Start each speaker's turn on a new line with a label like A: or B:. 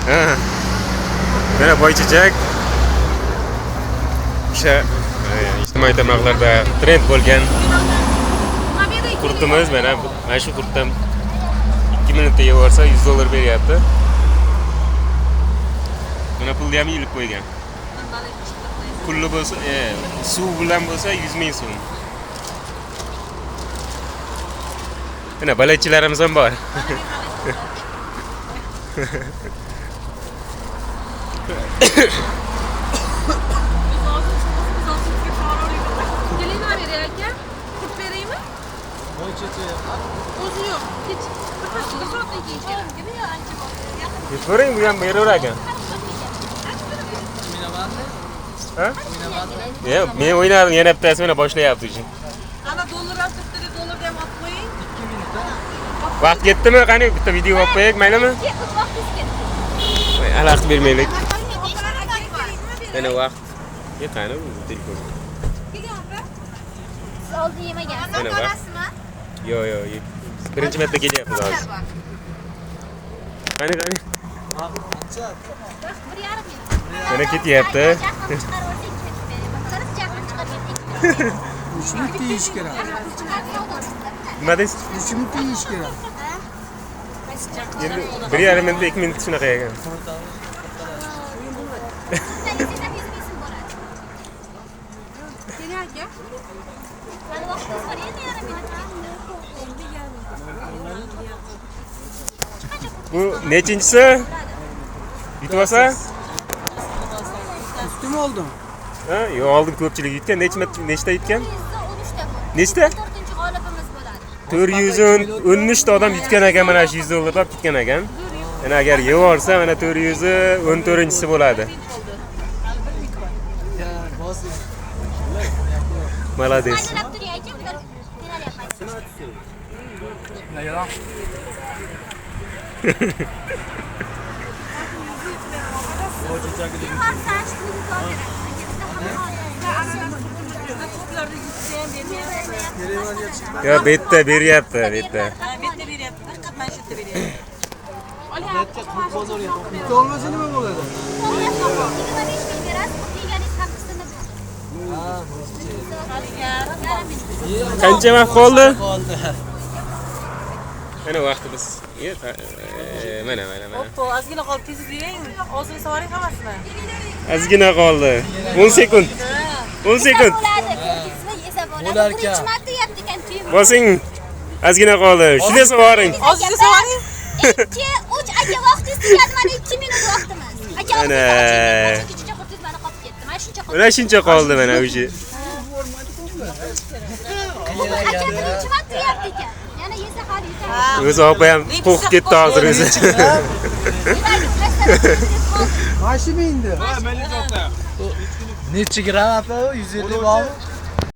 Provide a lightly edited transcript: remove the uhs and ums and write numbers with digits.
A: Ha. Mana boychechak. O'sha ijtimoiy tarmoqlarda trend bo'lgan qurtimiz mana shu qurtdan 2 minutda yeb olsa $100 beryapti. Mana pulni ham yilib qo'ygan. Pulli bo'lsa, suv bilan bo'lsa 100 ming so'm. Mana baletchilarimiz ham bor. Ko'ring, bu ham beraver ekan. Ha? Yo'q, men o'ynadim, yana bittasi mana boshlayapti o'sha.
B: Ana dollar ham turibdi, dollarni ham olib qo'ying.
A: Vaqt ketdimi? Qani bitta video olib qo'yaylik, maylimi? Alaqt bermaylik. Mana vaqt. Qani bu telefon.
C: Siz oldi yemagansiz.
A: Mana vaqt. Yo'q. Birinchi marta kelyapmiz hozir. Qani. Mana ketyapti.
D: Shuni teyish kerak.
A: Nima deysiz?
D: Shuni teyish kerak.
A: Endi 1,5 minutda 2 minut shunaqa ekan. Bu nechinchisi? Yutib olsa?
D: Ustim oldim.
A: Ha, yo'q, oldin ko'pchilik yutgan. Nechta yutgan?
C: 13 ta bor.
A: Nechta?
C: 4-g'olibimiz bo'ladi.
A: 413 ta odam yutgan ekan, mana shu $100 olib yutgan ekan. Yana agar yeb olsa, mana 414-chisi bo'ladi. Молодец. Ya bitta beryapti, bitta.
B: Bitta beryapti, bir qat mana shu yerda beryapti.
D: Bitta olmasa nima bo'ladi?
A: Qancha vaqt qoldi? Mana vaqtimiz. Mana.
B: Oppo, ozgina qoldi, tez yeng. Og'zini sovaring hammasini.
A: Ozgina qoldi. 10 sekund. 10 sekund.
D: Bo'lar ekan.
A: Bosing. Ozgina qoldi. Shuni sovaring.
B: Og'zini sovaring.
C: 2-3 aka vaqtingiz tugadi, mana 2 minut vaqtimiz. Aka
A: Mana.
C: mana shuncha qoldi.
A: Mana shuncha qoldi mana o'sha.
C: Aka birinchi marta yeyapti ekan. Yana yesa hali yutadi.
A: O'zi opa ham qo'rqib ketdi hozir o'zi.
D: Mashina endi. Necha gram apa? 150 bormi?